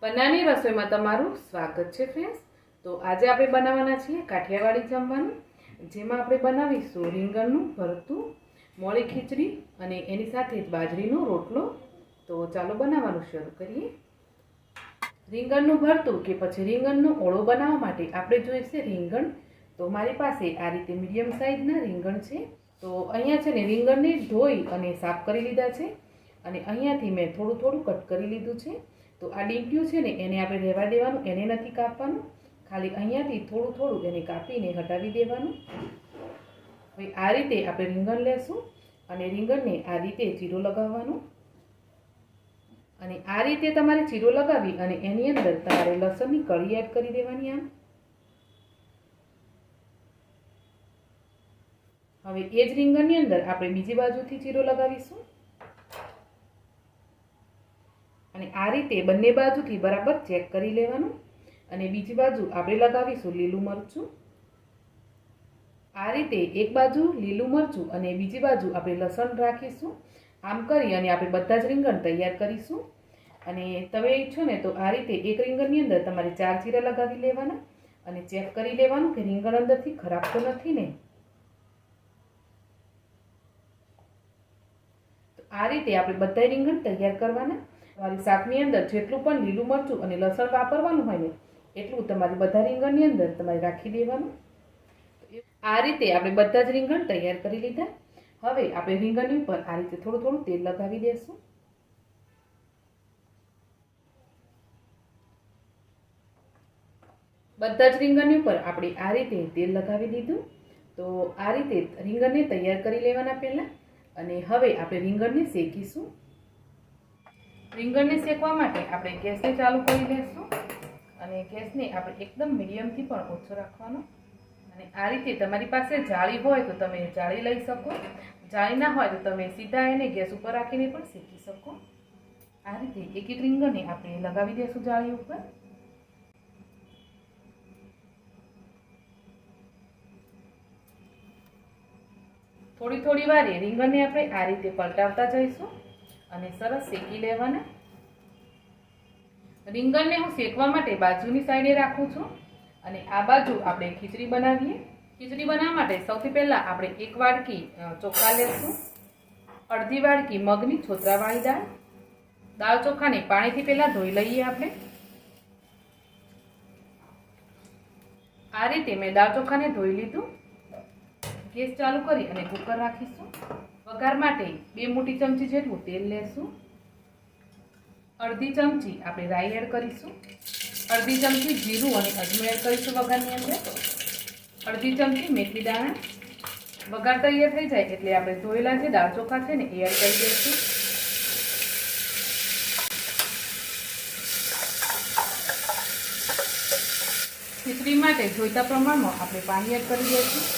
પન્નાની રસોઈમાં તમારું સ્વાગત છે ફ્રેન્ડ્સ। તો આજે આપણે બનાવવાના છીએ કાઠિયાવાડી જમવાનું, જેમાં આપણે બનાવીશું રીંગણનું ભરતું, મોળી ખીચડી અને એની સાથે જ બાજરીનો રોટલો। તો ચાલો બનાવવાનું શરૂ કરીએ। રીંગણનું ભરતું કે પછી રીંગણનો ઓળો બનાવવા માટે આપણે જોઈશે રીંગણ। તો મારી પાસે આ રીતે મીડિયમ સાઇઝના રીંગણ છે। તો અહીંયા છે ને રીંગણને ધોઈ અને સાફ કરી લીધા છે અને અહીંયાથી મેં થોડું થોડું કટ કરી લીધું છે। તો આ ડીંટ્યું છે ને એને આપણે રહેવા દેવાનું, એને નથી કાપવાનું, ખાલી અહીંયાથી થોડું થોડું એને કાપીને હટાવી દેવાનું। હવે આ રીતે આપણે રીંગણ લેશું અને રીંગણને આ રીતે ચીરો લગાવવાનો અને આ રીતે તમારે ચીરો લગાવી અને એની અંદર તમારે લસણની કળી એડ કરી દેવાની આમ। હવે એ જ રીંગણની અંદર આપણે બીજી બાજુથી ચીરો લગાવીશું અને આ રીતે બંને બાજુથી બરાબર ચેક કરી લેવાનું અને બીજી બાજુ આપણે લગાવીશું લીલું મરચું। આ રીતે એક બાજુ લીલું મરચું અને બીજી બાજુ આપણે લસણ રાખીશું। આમ કરી અને આપણે બધા જ રીંગણ તૈયાર કરીશું અને તમે ઈચ્છો ને તો આ રીતે એક રીંગણની અંદર તમારે 4 ચીરા લગાવી લેવાના અને ચેક કરી લેવાનું કે રીંગણ અંદરથી ખરાબ તો નથી ને। તો આ રીતે આપણે બધા રીંગણ તૈયાર કરવાના। તમારી શાકની અંદર જેટલું પણ લીલું મરચું અને લસણ વાપરવાનું હોય ને એટલું તમારી બધા રીંગણની અંદર તમારે રાખી દેવાનું। આ રીતે આપણે બધા જ રીંગણ તૈયાર કરી લીધા। હવે આપણે રીંગણની ઉપર આ રીતે થોડું થોડું તેલ લગાવી દઈશું। બધા જ રીંગણની ઉપર આપણે આ રીતે તેલ લગાવી દીધું। તો આ રીતે રીંગણને તૈયાર કરી લેવાના પહેલા અને હવે આપણે રીંગણને શેકીશું। રીંગણને શેકવા માટે આપણે ગેસને ચાલુ કરી લઈશું અને ગેસને આપણે એકદમ મીડિયમથી પણ ઓછો રાખવાનો અને આ રીતે તમારી પાસે જાળી હોય તો તમે જાળી લઈ શકો, જાળી ના હોય તો તમે સીધા એને ગેસ ઉપર રાખીને પણ શેકી શકો। આ રીતે એક એક રીંગણને આપણે લગાવી દઈશું જાળી ઉપર। થોડી થોડી વારે રીંગણને આપણે આ રીતે પલટાવતા જઈશું અને સરસ શેકી લેવાના। રીંગણને હું શેકવા માટે બાજુની સાઈડે રાખું છું અને આ બાજુ આપણે ખીચડી બનાવીએ। ખીચડી બનાવવા માટે સૌથી પહેલાં આપણે 1 વાડકી ચોખા લેશું, અડધી વાડકી મગની છોતરાવાળી દાળ। દાળ ચોખાને પાણીથી પહેલાં ધોઈ લઈએ આપણે। આ રીતે મેં દાળ ચોખાને ધોઈ લીધું। ગેસ ચાલુ કરી અને કુકર રાખીશું। વઘાર માટે 2 મોટી ચમચી જેટલું તેલ લેશું, અડધી ચમચી આપણે રાઈ એડ કરીશું, અડધી ચમચી જીરું અને અજમો એડ કરીશું વઘારની અંદર, અડધી ચમચી મેથી દાણા। વઘાર તૈયાર થઈ જાય એટલે આપણે ધોયેલા જે દાળ ચોખા છે ને એ એડ કરી દઈશું। ખીચડી માટે જોઈતા પ્રમાણમાં આપણે પાણી એડ કરી દઈશું।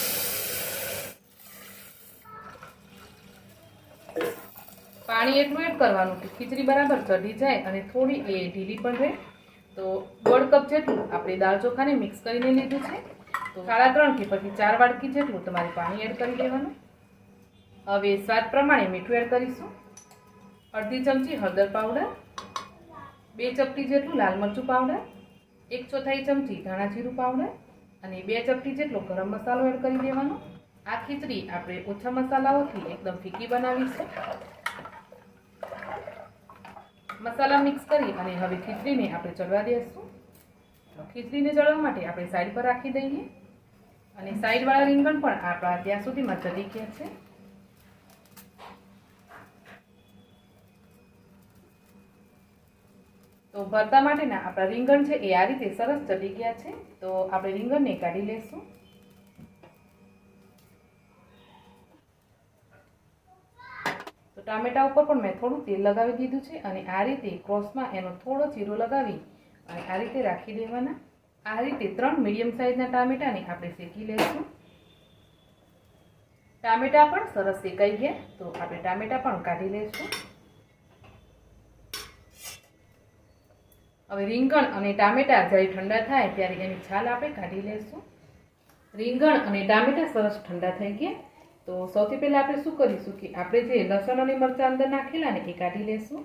પાણી એટલું એડ કરવાનું કે ખીચડી બરાબર ચડી જાય અને થોડી એ ઢીલી પણ રહે। તો 1/2 કપ જેટલું આપણે દાળ ચોખાને મિક્સ કરીને લીધું છે। તો 3.5 કે પછી 4 વાડકી જેટલું તમારે પાણી એડ કરી દેવાનું। હવે સ્વાદ પ્રમાણે મીઠું એડ કરીશું, અડધી ચમચી હળદર પાવડર, 2 ચપટી જેટલું લાલ મરચું પાવડર, 1/4 ચમચી ધાણા જીરું પાવડર અને 2 ચપટી જેટલો ગરમ મસાલો એડ કરી દેવાનો। આ ખીચડી આપણે ઓછા મસાલાઓથી એકદમ ફીકી બનાવીશું। મસાલા મિક્સ કરી અને હવે ખીચડીને આપણે ચડવા દઈશું। ખીચડીને ચડવા માટે આપણે સાઈડ પર રાખી દઈએ અને સાઈડવાળા રીંગણ પણ આપણા ત્યાં સુધીમાં ચડી ગયા છે। તો ભરતા માટેના આપણા રીંગણ છે એ આ રીતે સરસ ચડી ગયા છે। તો આપણે રીંગણને કાઢી લઈશું। તો ટામેટા ઉપર પણ મેં થોડું તેલ લગાવી દીધું છે અને આ રીતે ક્રોસમાં એનો થોડો ચીરો લગાવી અને આ રીતે રાખી દેવાના। આ રીતે 3 મીડિયમ સાઇઝના ટામેટાને આપણે શેકી લઈશું। ટામેટા પણ સરસ શેકાઈ ગયા, તો આપણે ટામેટા પણ કાઢી લઈશું। હવે રીંગણ અને ટામેટા જ્યારે ઠંડા થાય ત્યારે એની છાલ આપણે કાઢી લઈશું। રીંગણ અને ટામેટા સરસ ઠંડા થઈ ગયા। તો સૌથી પહેલાં આપણે શું કરીશું કે આપણે જે લસણ અને મરચાં અંદર નાખેલા ને એ કાઢી લઈશું।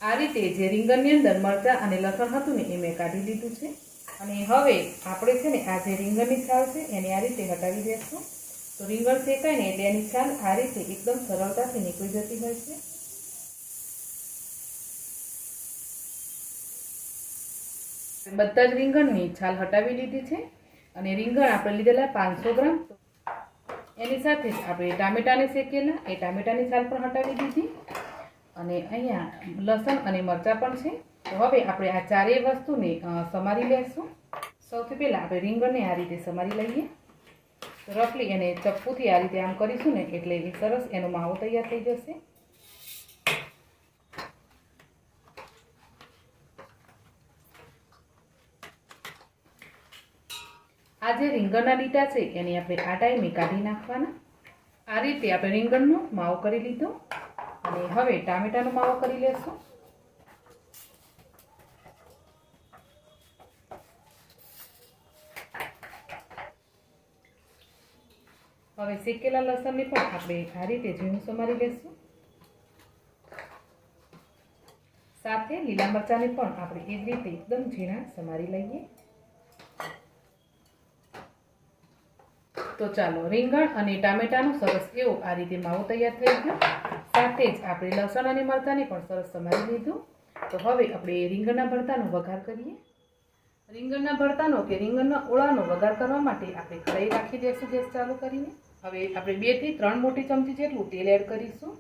આ રીતે જે રીંગણની અંદર મરચાં અને લસણ હતું ને એ મેં કાઢી લીધું છે અને હવે આપણે છે ને આ જે રીંગણની છાલ છે એને આ રીતે હટાવી દઈશું. તો રીંગણ શેકાય ને એટલે એની છાલ આ રીતે એકદમ સરળતાથી નીકળી જતી હોય છે. બધા જ રીંગણની છાલ હટાવી લીધી છે અને રીંગણ આપણે લીધેલા 500 ગ્રામ. એની સાથે જ આપણે ટામેટાને શેકેલા એ ટામેટાની છાલ પણ હટાવી દીધી અને અહીંયા લસણ અને મરચાં પણ છે. તો હવે આપણે આ ચારેય વસ્તુને સમારી લેશું. સૌથી પહેલાં આપણે રીંગણને આ રીતે સમારી લઈએ. તો રફલી એને ચપ્પુથી આ રીતે આમ કરીશું ને એટલે એ સરસ એનો માવો તૈયાર થઈ જશે. આ જે રીંગણના લીટા છે એને આપણે આ ટાઈમે કાઢી નાખવાના. આ રીતે આપણે રીંગણનો માવો કરી લીધો અને હવે ટામેટાનો માવો કરી લેશું. હવે શેકેલા લસણને પણ આપણે આ રીતે ઝીણું સમારી લેશું. સાથે લીલા મરચાંને પણ આપણે એ જ રીતે એકદમ ઝીણા સમારી લઈએ. તો ચાલો, રીંગણ અને ટામેટાનો સરસ એવો આ રીતે માવો તૈયાર થઈ ગયો. સાથે જ આપણે લસણ અને મરચાંને પણ સરસ સમારી લીધું. તો હવે આપણે રીંગણના ભરતાનો વઘાર કરીએ. રીંગણના ભરતાનો કે રીંગણના ઓળાનો વઘાર કરવા માટે આપણે કઢાઈ રાખી દઈશું ગેસ ચાલુ કરીને. હવે આપણે 2 થી 3 મોટી ચમચી જેટલું તેલ એડ કરીશું.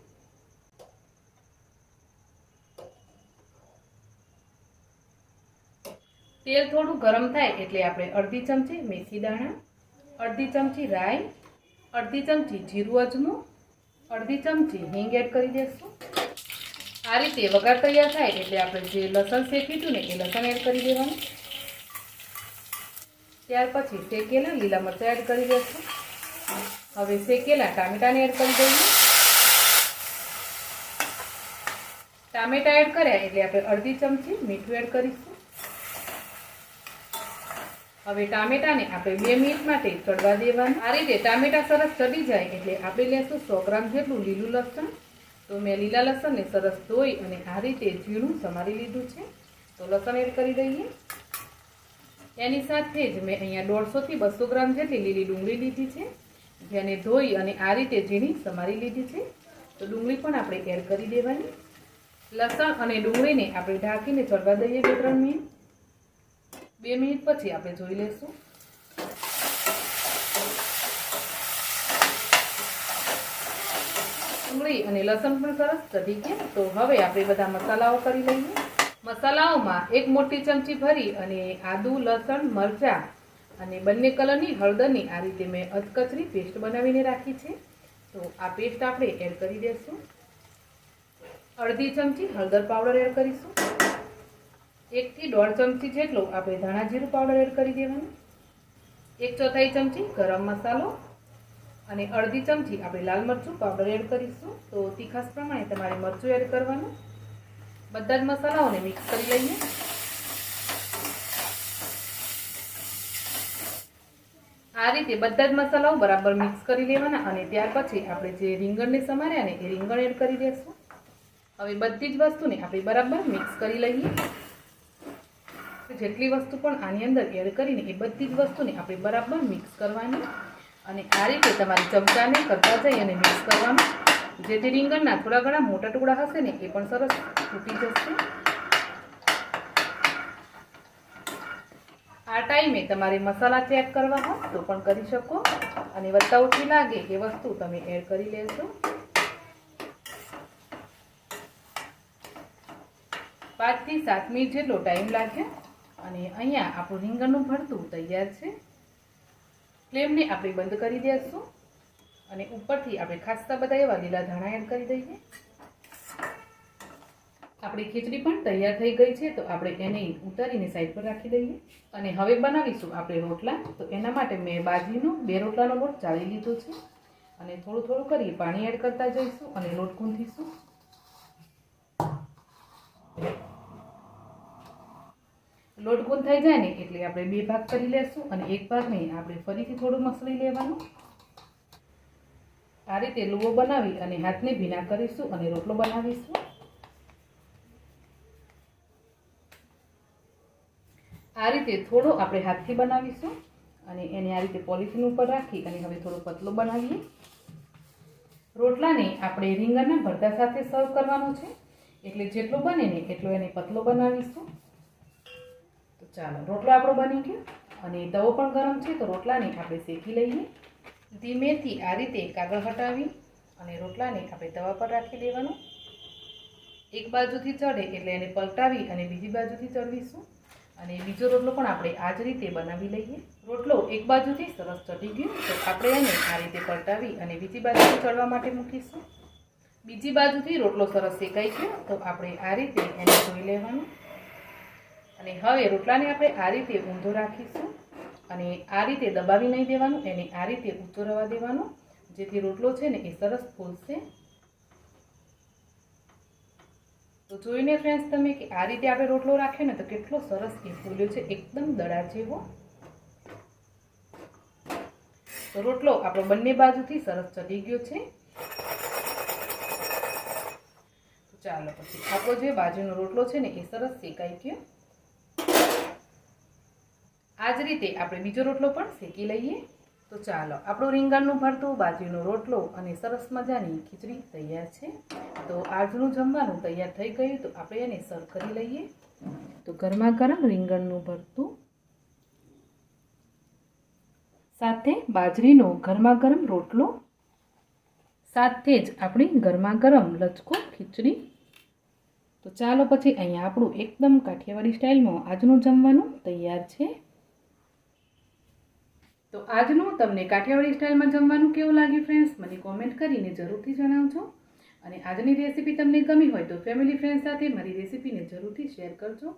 તેલ થોડું ગરમ થાય એટલે આપણે અડધી ચમચી મેથી દાણા, અડધી ચમચી રાઈ, અડધી ચમચી જીરું અજમું, અડધી ચમચી હિંગ એડ કરી દઈશું. આ રીતે વઘાર તૈયાર થાય એટલે આપણે જે લસણ શેક્યું હતું ને એ લસણ એડ કરી દેવાનું. ત્યાર પછી શેકેલા લીલા મરચાં એડ કરી દઈશું. હવે શેકેલા ટામેટાને એડ કરી દઈએ. ટામેટા એડ કર્યા એટલે આપણે અડધી ચમચી મીઠું એડ કરીશું. હવે ટામેટાને આપણે 2 મિનિટ માટે ચડવા દેવાનું. આ રીતે ટામેટા સરસ ચડી જાય એટલે આપણે લેશું 100 ગ્રામ જેટલું લીલું લસણ. તો મેં લીલા લસણને સરસ ધોઈ અને આ રીતે ઝીણું સમારી લીધું છે. તો લસણ એડ કરી દઈએ. એની સાથે જ મેં અહીંયા 150 થી 200 ગ્રામ જેટલી લીલી ડુંગળી લીધી છે, જેને ધોઈ અને આ રીતે ઝીણી સમારી લીધી છે. તો ડુંગળી પણ આપણે એડ કરી દેવાની. લસણ અને ડુંગળીને આપણે ઢાંકીને ચડવા દઈએ 2-3 મિનિટ. 2 મિનિટ પછી આપણે જોઈ લઈશું. ડુંગળી અને લસણ પણ સરસ ચડી ગયા. તો હવે આપણે બધા મસાલાઓ કરી લઈએ. મસાલાઓમાં 1 મોટી ચમચી ભરી અને આદુ, લસણ, મરચાં અને બંને કલરની હળદરની આ રીતે મેં અધકચરી પેસ્ટ બનાવીને રાખી છે. તો આ પેસ્ટ આપણે એડ કરી દઈશું. અડધી ચમચી હળદર પાવડર એડ કરીશું. 1 થી 1.5 ચમચી જેટલો આપણે ધાણા જીરું પાવડર એડ કરી દેવાનું. 1/4 ચમચી ગરમ મસાલો અને અડધી ચમચી આપણે લાલ મરચું પાવડર એડ કરીશું. તો તીખાસ પ્રમાણે તમારે મરચું એડ કરવાનું. બધા જ મસાલાઓને મિક્સ કરી લઈએ. આ રીતે બધા જ મસાલાઓ બરાબર મિક્સ કરી લેવાના અને ત્યાર પછી આપણે જે રીંગણને સમાર્યા ને એ રીંગણ એડ કરી દઈશું. હવે બધી જ વસ્તુને આપણે બરાબર મિક્સ કરી લઈએ. જેટલી વસ્તુ પણ આની અંદર એડ કરીને એ બધી જ વસ્તુને આપણે બરાબર મિક્સ કરવાની અને આ રીતે તમારી ચમચાને કરતા જઈ અને મિક્સ કરવાનું, જેથી રીંગણના થોડા ઘણા મોટા ટુકડા હશે ને એ પણ સરસ તૂટી જશે. આ ટાઈમે તમારે મસાલા ચેક કરવા હોય તો પણ કરી શકો અને વધતા ઓછી લાગે એ વસ્તુ તમે એડ કરી લેશો. 5 થી 7 મિનિટ જેટલો ટાઈમ લાગે અને અહીંયા આપણું રીંગણનું ભરતું તૈયાર છે. ફ્લેમને આપણે બંધ કરી દઈશું અને ઉપરથી આપણે ખાસ્તા બધા એવા લીલા ધાણા એડ કરી દઈએ. આપણી ખીચડી પણ તૈયાર થઈ ગઈ છે. તો આપણે એને ઉતારીને સાઈડ પર રાખી દઈએ અને હવે બનાવીશું આપણે રોટલા. તો એના માટે મેં બાજરીનો 2 રોટલાનો લોટ ચાળી લીધો છે અને થોડું થોડું કરી પાણી એડ કરતા જઈશું અને લોટ ગૂંથીશું. લોટ ગૂંથાઈ જાય ને એટલે આપણે 2 ભાગ કરી લેશું અને એક ભાગને આપણે ફરીથી થોડું મસળી લેવાનું. આ રીતે લુવો બનાવી અને હાથને ભીના કરીશું અને રોટલો બનાવીશું. આ રીતે થોડો આપણે હાથથી બનાવીશું અને એને આ રીતે પોલિથીન ઉપર રાખી અને હવે થોડો પતલો બનાવીએ. રોટલાને આપણે રીંગણના ભરતા સાથે સર્વ કરવાનો છે, એટલે જેટલો બને ને એટલો એને પતલો બનાવીશું. તો ચાલો, રોટલો આપણો બની ગયો અને તવો પણ ગરમ છે, તો રોટલાને આપણે શેકી લઈએ. ધીમેથી આ રીતે કાગળ હટાવી અને રોટલાને આપણે તવા પર રાખી દેવાનો. એક બાજુથી ચડે એટલે એને પલટાવી અને બીજી બાજુથી ચડવીશું અને બીજો રોટલો પણ આપણે આ જ રીતે બનાવી લઈએ. રોટલો એક બાજુથી સરસ ચડી ગયો તો આપણે એને આ રીતે પલટાવી અને બીજી બાજુથી ચડવા માટે મૂકીશું. બીજી બાજુથી રોટલો સરસ શેકાઈ ગયો તો આપણે આ રીતે એને જોઈ લેવાનું અને હવે રોટલાને આપણે આ રીતે ઊંધો રાખીશું અને આ રીતે દબાવી નહીં દેવાનું, એને આ રીતે ઊંચો રવા દેવાનો, જેથી રોટલો છે ને એ સરસ ફૂલશે. તો જોઈને ફ્રેન્ડ્સ તમે કે આ રીતે આપણે રોટલો રાખ્યો ને તો કેટલો સરસ એ ફૂલ્યો છે, એકદમ દડા જેવો. તો રોટલો આપણો બંને બાજુથી સરસ ચડી ગયો છે. તો ચાલો પછી આપણો જે બાજુનો રોટલો છે ને એ સરસ શેકાઈ ગયો. આ જ રીતે આપણે બીજો રોટલો પણ શેકી લઈએ. તો ચાલો, આપણું રીંગણનું ભરતું, બાજરીનો રોટલો અને સરસ મજાની ખીચડી તૈયાર છે. તો આજનું જમવાનું તૈયાર થઈ ગયું, તો આપણે એને સર્વ કરી લઈએ. તો ગરમા ગરમ રીંગણનું ભરતું સાથે બાજરીનો ગરમા ગરમ રોટલો, સાથે જ આપણી ગરમા ગરમ લચકો ખીચડી. તો ચાલો પછી અહીંયા આપણું એકદમ કાઠિયાવાડી સ્ટાઇલમાં આજનું જમવાનું તૈયાર છે. તો આજનું તમને કાઠિયાવાડી સ્ટાઇલમાં જમવાનું કેવું લાગ્યું ફ્રેન્ડ્સ, મને કોમેન્ટ કરીને જરૂરથી જણાવજો. અને આજની રેસીપી તમને ગમી હોય તો ફેમિલી ફ્રેન્ડ સાથે મારી રેસીપીને જરૂરથી શેર કરજો.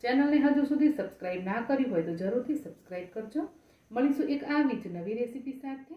ચેનલને હજુ સુધી સબસ્ક્રાઈબ ના કરી હોય તો જરૂરથી સબસ્ક્રાઈબ કરજો. મળીશું એક આવી જ નવી રેસીપી સાથે.